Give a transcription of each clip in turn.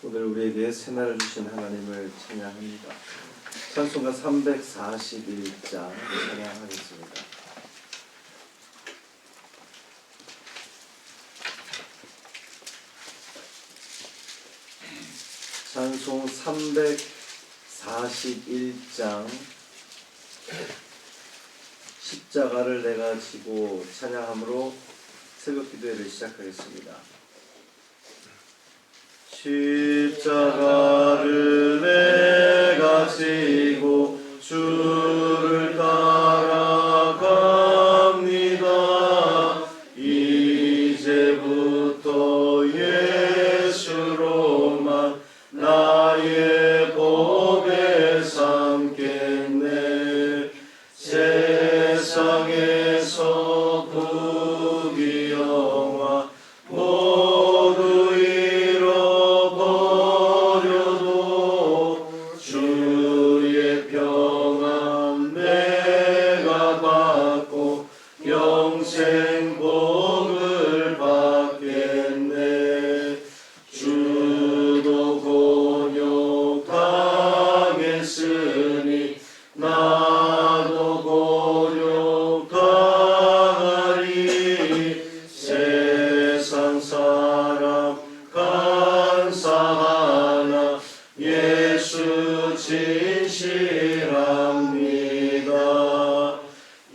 오늘 우리에게 새날을 주신 하나님을 찬양합니다. 찬송가 341장 찬양하겠습니다. 찬송 341장 십자가를 내가 지고 찬양함으로 새벽 기도회를 시작하겠습니다. 십자가를 내가 지고 주를 따라갑니다. 이제부터 예수로만 나의 보배 삼겠네. 세상에서 부귀 영화 모두 잃어버려도 주의 평안 내가 받고 영생 복을 받겠네. 주도 곤욕 당했으니 나도 곤욕 당하리. 세상 사람 간사하나 예수 진실합니다.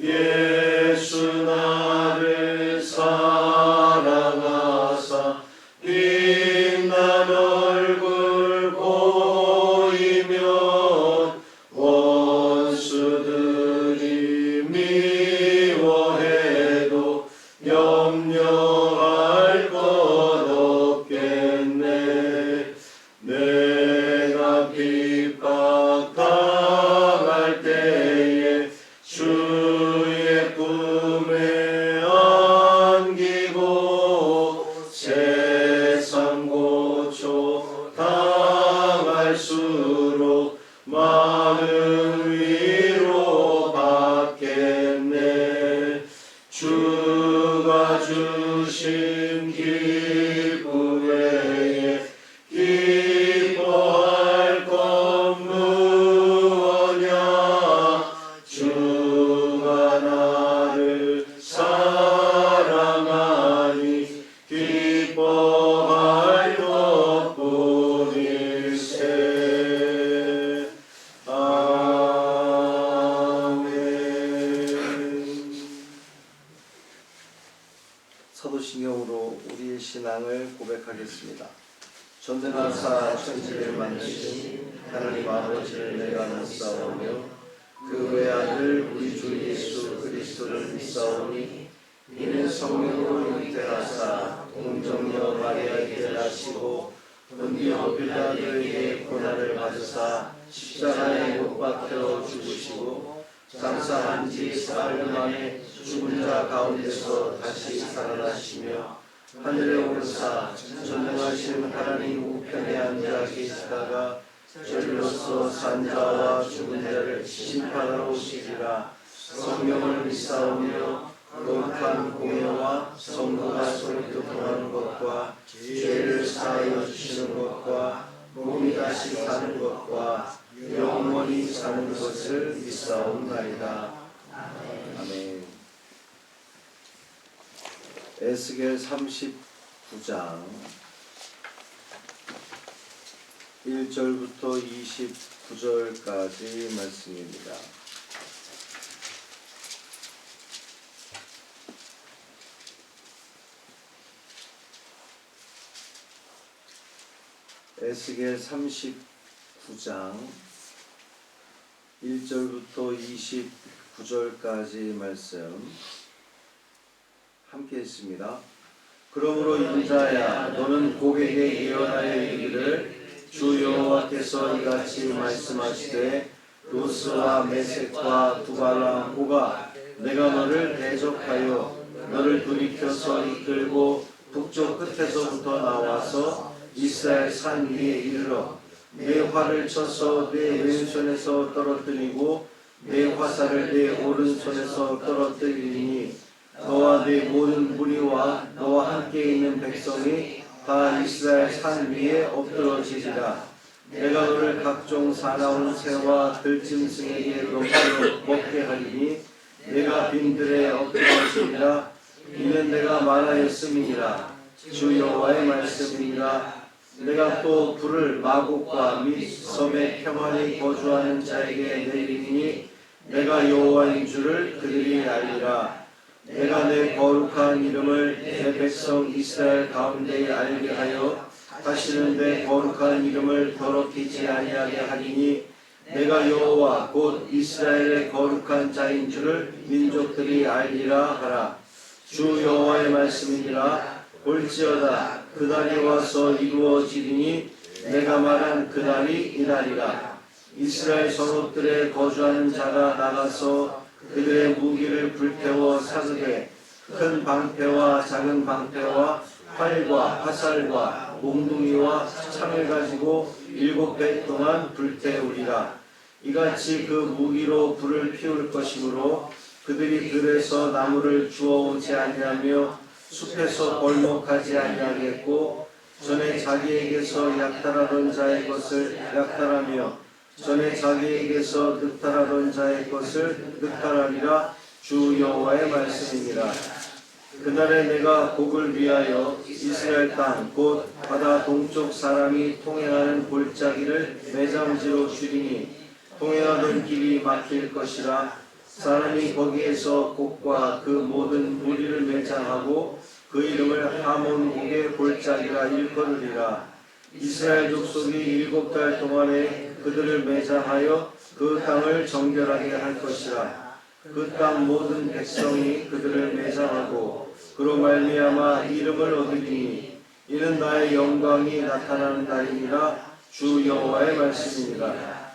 예수 나를 사랑하사 빛난 얼굴 보이면 원수들이 미워해도 염려할 것 없겠네. 내가 핍박당할 때에 주의 꿈에 안기고 세상 고초 당할수록 많은 위로 받겠네. 주가 주신 기쁨 외에 기뻐할 것 무엇냐. 주가 나를 사랑하니 기뻐할 것뿐일세. 아멘. 사도신경으로 우리의 신앙을 고백하겠습니다. 전능하사 천지를 만드신 하나님 아버지를 내가 믿사오며 그 외아들 우리 주 예수 그리스도를 믿사오니 이는 성령으로 잉태하사 동정녀 마리아에게 나시고 본디오 빌라도에게 고난을 받으사 십자가에 못 박혀 죽으시고 장사한 지 사흘 만에 죽은 자 가운데서 다시 살아나시며 하늘에 오르사 전능하신 하나님 우편에 앉아 계시다가 저리로서 산 자와 죽은 자를 심판하러 오시리라. 성령을 믿사오며 거룩한 공예와 성도가 소리교통하는 것과 죄를 사하여 주시는 것과 몸이 다시 사는 것과 영원히 사는 것을 믿사옵나이다. 아멘. 에스겔 39장 1절부터 29절까지 말씀입니다. 에스겔 39장 1절부터 29절까지 말씀 함께 했습니다. 그러므로 인자야 너는 고객에게 예언하여 이르기를 주 여호와께서 이같이 말씀하시되 로스와 메섹과 두발랑 호가 내가 너를 대적하여 너를 돌이켜서 이끌고 북쪽 끝에서부터 나와서 이스라엘 산 위에 이르러 내 활을 쳐서 내 왼손에서 떨어뜨리고 내 화살을 내 오른손에서 떨어뜨리니 너와 네 모든 무리와 너와 함께 있는 백성이 다 이스라엘 산 위에 엎드러지리라. 내가 너를 각종 사나운 새와 들짐승에게 먹게 하리니 내가 빈들에 엎드러지리라. 이는 내가 말하였음이니라. 주 여호와의 말씀이니라. 내가 또 불을 마곡과 및 섬에 평안히 거주하는 자에게 내리니 내가 여호와인 줄을 그들이 알리라. 내가 내 거룩한 이름을 내 백성 이스라엘 가운데에 알게 하여 다시는 내 거룩한 이름을 더럽히지 아니하게 하리니 내가 여호와 곧 이스라엘의 거룩한 자인 줄을 민족들이 알리라 하라. 주 여호와의 말씀이니라. 볼지어다 그날이 와서 이루어지리니 내가 말한 그날이 이날이라. 이스라엘 성읍들에 거주하는 자가 나가서 그들의 무기를 불태워 사르되 큰 방패와 작은 방패와 활과 화살과 몽둥이와 창을 가지고 7배 동안 불태우리라. 이같이 그 무기로 불을 피울 것이므로 그들이 들에서 나무를 주워오지 아니하며 숲에서 벌목하지 아니하겠고 전에 자기에게서 약탈하던 자의 것을 약탈하며 전에 자기에게서 늑탈하던 자의 것을 늑탈하리라. 주 여호와의 말씀이니라. 그날에 내가 곡을 위하여 이스라엘 땅 곧 바다 동쪽 사람이 통행하는 골짜기를 매장지로 줄이니 통행하던 길이 막힐 것이라. 사람이 거기에서 곡과 그 모든 무리를 매장하고 그 이름을 하몬곡의 골짜기라 일컬으리라. 이스라엘 족속이 7달 동안에 그들을 매장하여 그 땅을 정결하게 할 것이라. 그 땅 모든 백성이 그들을 매장하고 그로 말미암아 이름을 얻으리니 이는 나의 영광이 나타나는 날이니라. 주 여호와의 말씀이니라.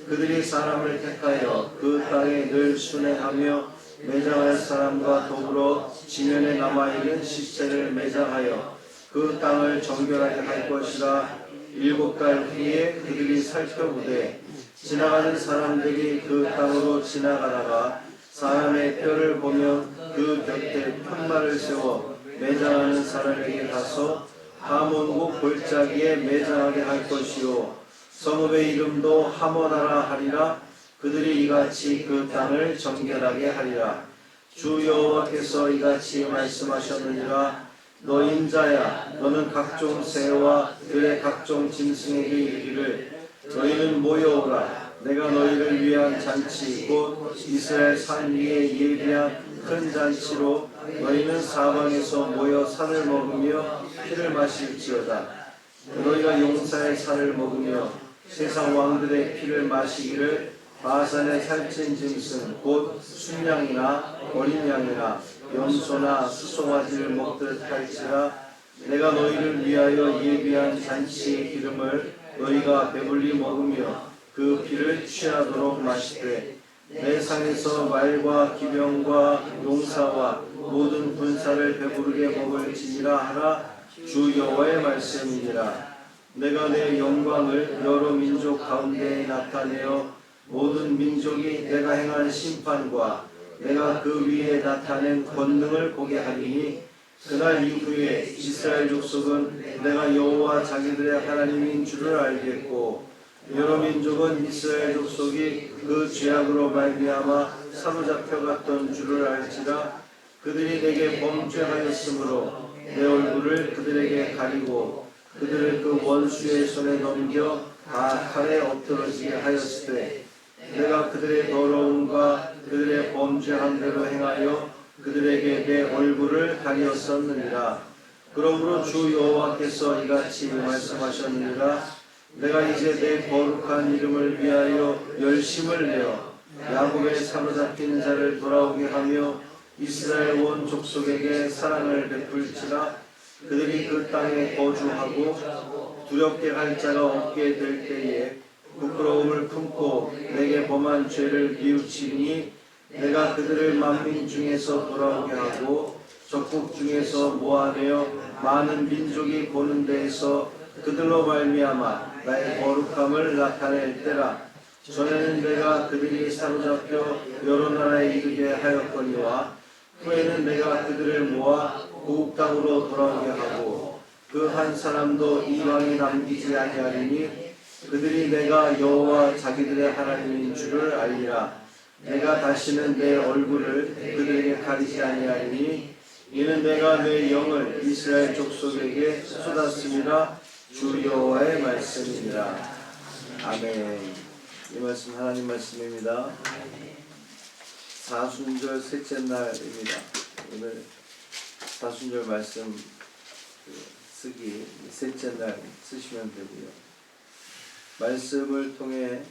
그들이 사람을 택하여 그 땅에 늘 순회하며 매장할 사람과 더불어 지면에 남아있는 시체를 매장하여 그 땅을 정결하게 할 것이라. 7달 후에 그들이 살펴보되 지나가는 사람들이 그 땅으로 지나가다가 사람의 뼈를 보면 그 곁에 편말을 세워 매장하는 사람에게 가서 하몬곡 골짜기에 매장하게 할 것이요 성읍의 이름도 하모나라 하리라. 그들이 이같이 그 땅을 정결하게 하리라. 주 여호와께서 이같이 말씀하셨느니라. 너 인자야, 너는 각종 새와 들의 각종 짐승에게 이르기를 너희는 모여오라. 내가 너희를 위한 잔치 곧 이스라엘 산 위에 예비한 큰 잔치로 너희는 사방에서 모여 살을 먹으며 피를 마실지어다. 너희가 용사의 살을 먹으며 세상 왕들의 피를 마시기를 바산의 살찐 짐승 곧 순양이나 어린 양이나 염소나 수송아지를 먹듯 할지라. 내가 너희를 위하여 예비한 잔치의 기름을 너희가 배불리 먹으며 그 피를 취하도록 마시되 내 상에서 말과 기병과 용사와 모든 군사를 배부르게 먹을지니라 하라. 주 여호와의 말씀이니라. 내가 내 영광을 여러 민족 가운데에 나타내어 모든 민족이 내가 행한 심판과 내가 그 위에 나타낸 권능을 보게 하리니 그날 이후에 이스라엘 족속은 내가 여호와 자기들의 하나님인 줄을 알겠고 여러 민족은 이스라엘 족속이 그 죄악으로 말미암아 사로잡혀갔던 줄을 알지라. 그들이 내게 범죄하였으므로 내 얼굴을 그들에게 가리고 그들을 그 원수의 손에 넘겨 다 칼에 엎드러지게 하였을 때 내가 그들의 더러움과 그들의 범죄한 대로 행하여 그들에게 내 얼굴을 가리었었느니라. 그러므로 주 여호와께서 이같이 말씀하셨느니라. 내가 이제 내 거룩한 이름을 위하여 열심을 내어 야곱의 사로잡힌 자를 돌아오게 하며 이스라엘 온 족속에게 사랑을 베풀지라. 그들이 그 땅에 거주하고 두렵게 할 자가 없게 될 때에 부끄러움을 품고 내게 범한 죄를 뉘우치니 내가 그들을 만민 중에서 돌아오게 하고 적국 중에서 모아내어 많은 민족이 보는 데에서 그들로 말미암아 나의 거룩함을 나타낼 때라. 전에는 내가 그들이 사로잡혀 여러 나라에 이르게 하였거니와 후에는 내가 그들을 모아 고국 땅으로 돌아오게 하고 그 한 사람도 이방에 남기지 아니하리니 그들이 내가 여호와 자기들의 하나님인 줄을 알리라. 내가 다시는 내 얼굴을 그들에게 가리지 아니하리니 이는 내가 내 영을 이스라엘 족속에게 쏟았음이라. 주 여호와의 말씀이니라. 아멘. 이 말씀 하나님 말씀입니다. 사순절 셋째 날입니다. 오늘 사순절 말씀 쓰기 셋째 날 쓰시면 되고요. 말씀을 통해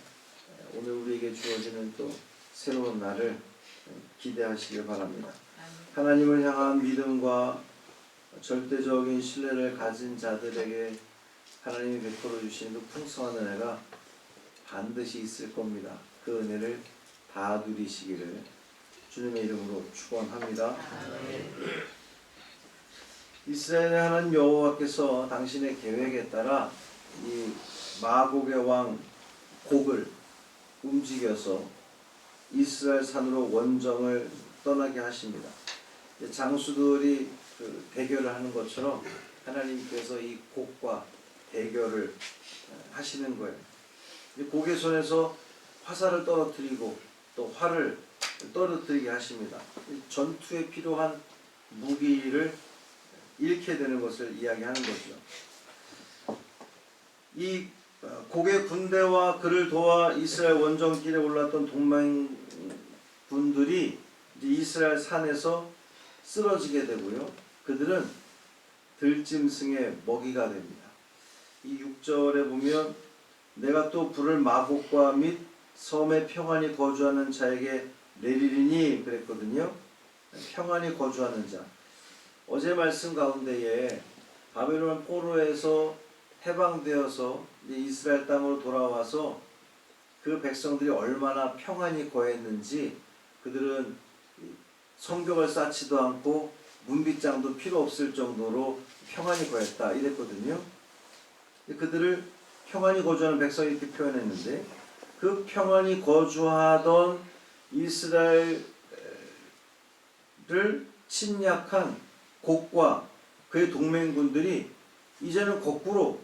오늘 우리에게 주어지는 또 새로운 날을 기대하시길 바랍니다. 하나님을 향한 믿음과 절대적인 신뢰를 가진 자들에게 하나님이 베풀어 주시는 그 풍성한 은혜가 반드시 있을 겁니다. 그 은혜를 다 누리시기를 주님의 이름으로 축원합니다. 이스라엘의 하나님 여호와께서 당신의 계획에 따라 이 마곡의 왕 곡을 움직여서 이스라엘 산으로 원정을 떠나게 하십니다. 장수들이 그 대결을 하는 것처럼 하나님께서 이 곡과 대결을 하시는 거예요. 곡의 손에서 화살을 떨어뜨리고 또 활을 떨어뜨리게 하십니다. 전투에 필요한 무기를 잃게 되는 것을 이야기하는 거죠. 이 곡의 군대와 그를 도와 이스라엘 원정길에 올랐던 동맹군들이 이스라엘 산에서 쓰러지게 되고요. 그들은 들짐승의 먹이가 됩니다. 이 6절에 보면 내가 또 불을 마곡과 및 섬에 평안히 거주하는 자에게 내리리니 그랬거든요. 평안히 거주하는 자. 어제 말씀 가운데에 바벨론 포로에서 해방되어서 이스라엘 땅으로 돌아와서 그 백성들이 얼마나 평안히 거했는지, 그들은 성벽을 쌓지도 않고 문빗장도 필요 없을 정도로 평안히 거했다 이랬거든요. 그들을 평안히 거주하는 백성이 이렇게 표현했는데, 그 평안히 거주하던 이스라엘을 침략한 곡과 그의 동맹군들이 이제는 거꾸로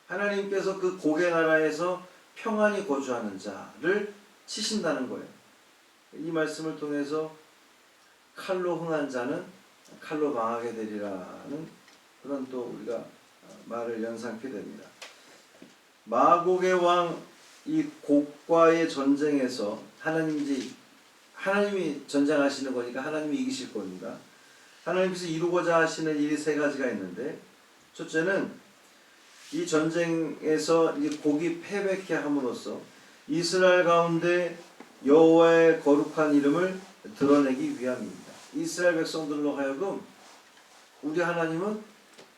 하나님께서 그 곡의 나라에서 평안히 거주하는 자를 치신다는 거예요. 이 말씀을 통해서 칼로 흥한 자는 칼로 망하게 되리라는 그런 또 우리가 말을 연상케 됩니다. 마곡의 왕 이 곡과의 전쟁에서 하나님이 전쟁하시는 거니까 하나님이 이기실 겁니다. 하나님께서 이루고자 하시는 일이 세 가지가 있는데, 첫째는 이 전쟁에서 이 곡이 패배케 함으로써 이스라엘 가운데 여호와의 거룩한 이름을 드러내기 위함입니다. 이스라엘 백성들로 하여금 우리 하나님은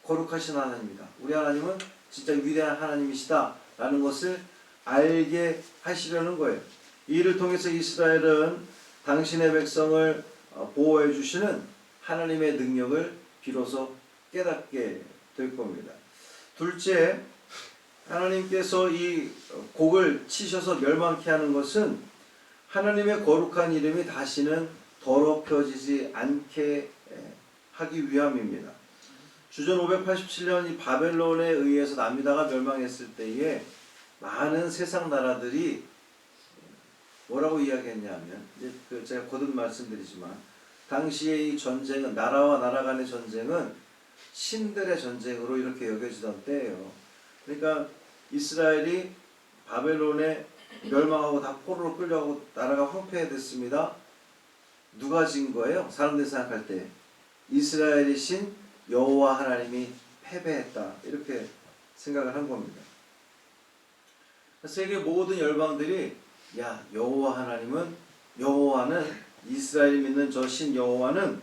거룩하신 하나님이다, 우리 하나님은 진짜 위대한 하나님이시다 라는 것을 알게 하시려는 거예요. 이를 통해서 이스라엘은 당신의 백성을 보호해 주시는 하나님의 능력을 비로소 깨닫게 될 겁니다. 둘째, 하나님께서 이 곡을 치셔서 멸망케 하는 것은 하나님의 거룩한 이름이 다시는 더럽혀지지 않게 하기 위함입니다. 주전 587년 이 바벨론에 의해서 남유다가 멸망했을 때에 많은 세상 나라들이 뭐라고 이야기했냐면, 제가 거듭 말씀드리지만 당시에 이 전쟁은, 나라와 나라 간의 전쟁은 신들의 전쟁으로 이렇게 여겨지던 때예요. 그러니까 이스라엘이 바벨론에 멸망하고 다 포로로 끌려가고 나라가 황폐해됐습니다. 누가 진 거예요? 사람들이 생각할 때 이스라엘의 신 여호와 하나님이 패배했다 이렇게 생각을 한 겁니다. 세계 모든 열방들이 여호와는 이스라엘이 믿는 저 신 여호와는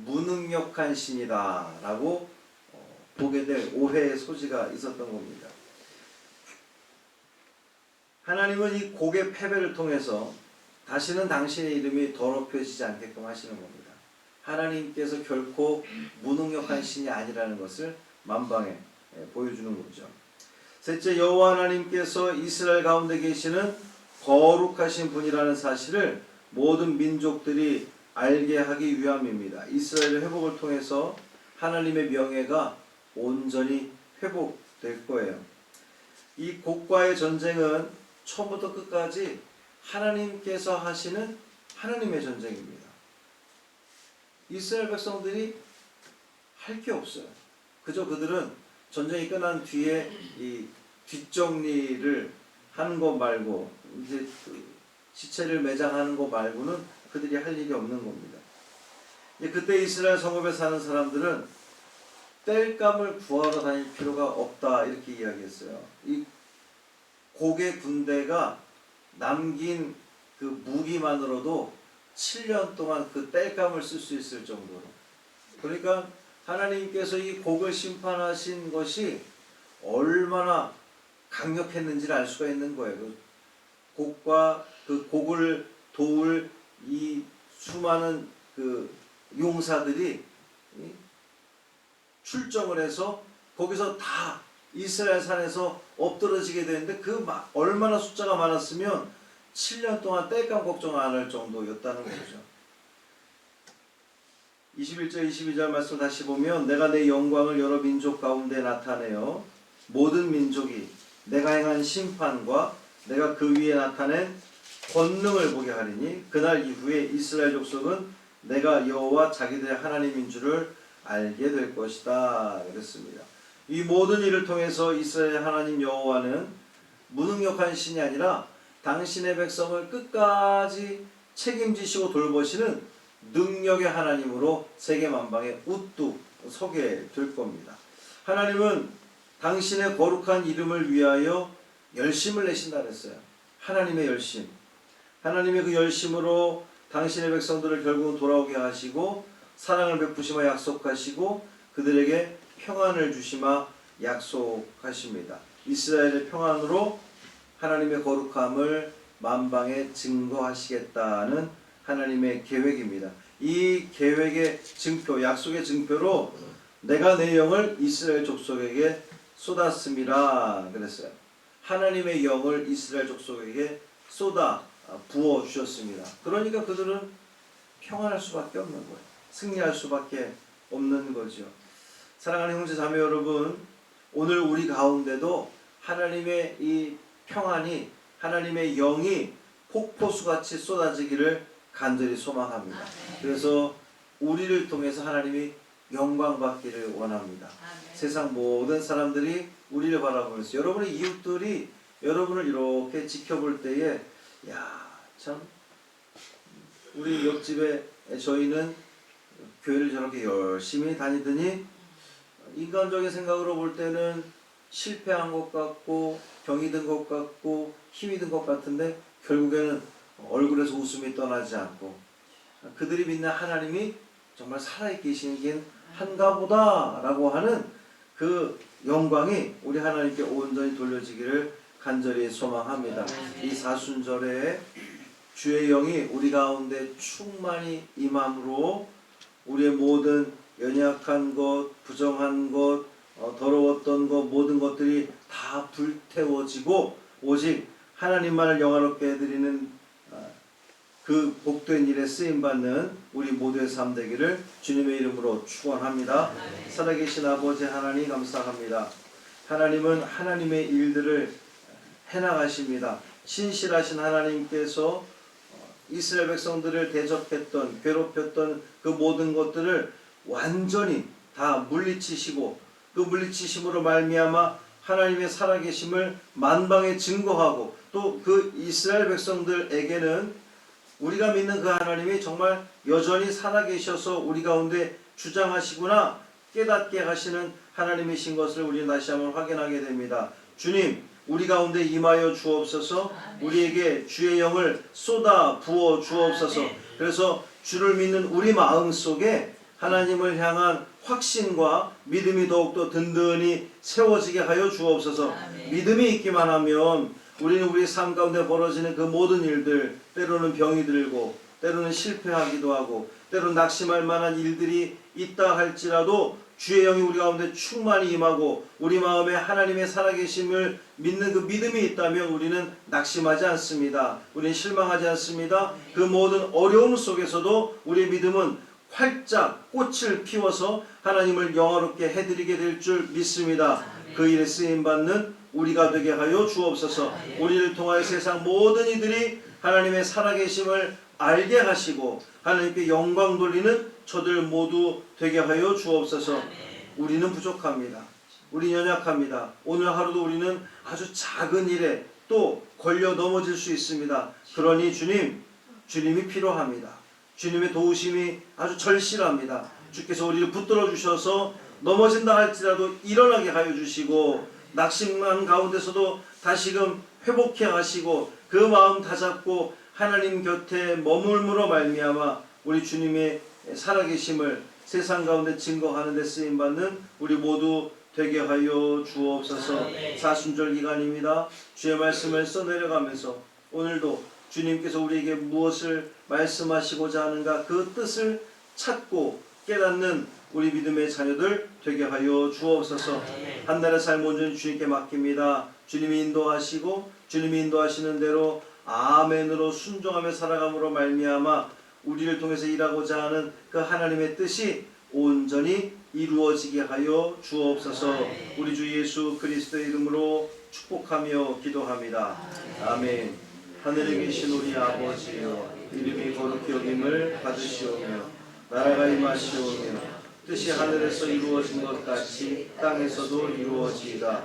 무능력한 신이다 라고 보게 될 오해의 소지가 있었던 겁니다. 하나님은 이 곡의 패배를 통해서 다시는 당신의 이름이 더럽혀지지 않게끔 하시는 겁니다. 하나님께서 결코 무능력한 신이 아니라는 것을 만방에 보여주는 거죠. 셋째, 여호와 하나님께서 이스라엘 가운데 계시는 거룩하신 분이라는 사실을 모든 민족들이 알게 하기 위함입니다. 이스라엘의 회복을 통해서 하나님의 명예가 온전히 회복될 거예요. 이 곡과의 전쟁은 처음부터 끝까지 하나님께서 하시는 하나님의 전쟁입니다. 이스라엘 백성들이 할 게 없어요. 그저 그들은 전쟁이 끝난 뒤에 이 뒷정리를 하는 것 말고, 이제 시체를 매장하는 것 말고는 그들이 할 일이 없는 겁니다. 그때 이스라엘 성읍에 사는 사람들은 땔감을 구하러 다닐 필요가 없다, 이렇게 이야기했어요. 이 곡의 군대가 남긴 그 무기만으로도 7년 동안 그 땔감을 쓸 수 있을 정도로. 그러니까 하나님께서 이 곡을 심판하신 것이 얼마나 강력했는지를 알 수가 있는 거예요. 그 곡과 그 곡을 도울 이 수많은 그 용사들이 출정을 해서 거기서 다 이스라엘 산에서 엎드러지게 되는데, 그 얼마나 숫자가 많았으면 7년 동안 땔감 걱정 안 할 정도였다는 거죠. 21절 22절 말씀 다시 보면, 내가 내 영광을 여러 민족 가운데 나타내어 모든 민족이 내가 행한 심판과 내가 그 위에 나타낸 권능을 보게 하리니 그날 이후에 이스라엘 족속은 내가 여호와 자기들의 하나님인 줄을 알게 될 것이다, 그랬습니다. 이 모든 일을 통해서 이스라엘 하나님 여호와는 무능력한 신이 아니라 당신의 백성을 끝까지 책임지시고 돌보시는 능력의 하나님으로 세계 만방에 우뚝 서게 될 겁니다. 하나님은 당신의 거룩한 이름을 위하여 열심을 내신다 그랬어요. 하나님의 열심. 하나님의 그 열심으로 당신의 백성들을 결국은 돌아오게 하시고 사랑을 베푸시마 약속하시고 그들에게 평안을 주시마 약속하십니다. 이스라엘의 평안으로 하나님의 거룩함을 만방에 증거하시겠다는 하나님의 계획입니다. 이 계획의 증표, 약속의 증표로 내가 내 영을 이스라엘 족속에게 쏟았음이라 그랬어요. 하나님의 영을 이스라엘 족속에게 쏟아 부어 주셨습니다. 그러니까 그들은 평안할 수밖에 없는 거예요. 승리할 수밖에 없는 거죠. 사랑하는 형제 자매 여러분, 오늘 우리 가운데도 하나님의 이 평안이, 하나님의 영이 폭포수같이 쏟아지기를 간절히 소망합니다. 그래서 우리를 통해서 하나님이 영광 받기를 원합니다. 세상 모든 사람들이 우리를 바라보면서, 여러분의 이웃들이 여러분을 이렇게 지켜볼 때에, 야, 참 우리 옆집에 저희는 교회를 저렇게 열심히 다니더니 인간적인 생각으로 볼 때는 실패한 것 같고 병이 든 것 같고 힘이 든 것 같은데 결국에는 얼굴에서 웃음이 떠나지 않고 그들이 믿는 하나님이 정말 살아계시긴 한가 보다 라고 하는 그 영광이 우리 하나님께 온전히 돌려지기를 간절히 소망합니다. 이 사순절에 주의 영이 우리 가운데 충만히 임함으로 우리의 모든 연약한 것, 부정한 것, 더러웠던 것, 모든 것들이 다 불태워지고 오직 하나님만을 영화롭게 해드리는 그 복된 일에 쓰임받는 우리 모두의 삶 되기를 주님의 이름으로 축원합니다. 살아계신 아버지 하나님 감사합니다. 하나님은 하나님의 일들을 해나가십니다. 신실하신 하나님께서 이스라엘 백성들을 대적했던, 괴롭혔던 그 모든 것들을 완전히 다 물리치시고 그 물리치심으로 말미암아 하나님의 살아계심을 만방에 증거하고 또 그 이스라엘 백성들에게는 우리가 믿는 그 하나님이 정말 여전히 살아계셔서 우리 가운데 주장하시구나 깨닫게 하시는 하나님이신 것을 우리는 다시 한번 확인하게 됩니다. 주님, 우리 가운데 임하여 주옵소서. 우리에게 주의 영을 쏟아 부어 주옵소서. 그래서 주를 믿는 우리 마음속에 하나님을 향한 확신과 믿음이 더욱더 든든히 세워지게 하여 주옵소서. 믿음이 있기만 하면 우리는 우리 삶 가운데 벌어지는 그 모든 일들, 때로는 병이 들고 때로는 실패하기도 하고 때로는 낙심할 만한 일들이 있다 할지라도 주의 영이 우리 가운데 충만히 임하고 우리 마음에 하나님의 살아계심을 믿는 그 믿음이 있다면 우리는 낙심하지 않습니다. 우리는 실망하지 않습니다. 그 모든 어려움 속에서도 우리의 믿음은 활짝 꽃을 피워서 하나님을 영화롭게 해드리게 될 줄 믿습니다. 그 일에 쓰임받는 우리가 되게 하여 주옵소서. 우리를 통하여 세상 모든 이들이 하나님의 살아계심을 알게 하시고 하나님께 영광 돌리는 저들 모두 되게 하여 주옵소서. 우리는 부족합니다. 우리 연약합니다. 오늘 하루도 우리는 아주 작은 일에 또 걸려 넘어질 수 있습니다. 그러니 주님이 필요합니다. 주님의 도우심이 아주 절실합니다. 주께서 우리를 붙들어 주셔서 넘어진다 할지라도 일어나게 하여 주시고 낙심한 가운데서도 다시금 회복해 가시고 그 마음 다잡고 하나님 곁에 머물므로 말미암아 우리 주님의 살아계심을 세상 가운데 증거하는 데 쓰임받는 우리 모두 되게 하여 주옵소서. 사순절 기간입니다. 주의 말씀을 써내려가면서 오늘도 주님께서 우리에게 무엇을 말씀하시고자 하는가 그 뜻을 찾고 깨닫는 우리 믿음의 자녀들 되게 하여 주옵소서. 한 달의 삶 온전히 주님께 맡깁니다. 주님이 인도하시고 주님이 인도하시는 대로 아멘으로 순종하며 살아감으로 말미암아 우리를 통해서 일하고자 하는 그 하나님의 뜻이 온전히 이루어지게 하여 주옵소서. 우리 주 예수 그리스도의 이름으로 축복하며 기도합니다. 아멘. 하늘에 계신 우리 아버지여, 이름이 거룩히 여김을 받으시오며 나라가 임하시오며 뜻이 하늘에서 이루어진 것 같이 땅에서도 이루어지이다.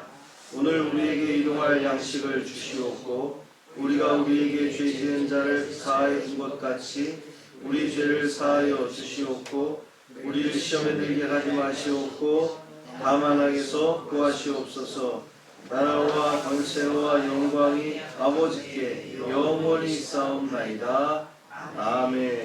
오늘 우리에게 일용할 양식을 주시옵고 우리가 우리에게 죄 지은 자를 사하여 준 것 같이 우리 죄를 사하여 주시옵고 우리를 시험에 들게 하지 마시옵고 다만 악에서 구하시옵소서. 나라와 권세와 영광이 아버지께 영원히 있사옵나이다. 아멘.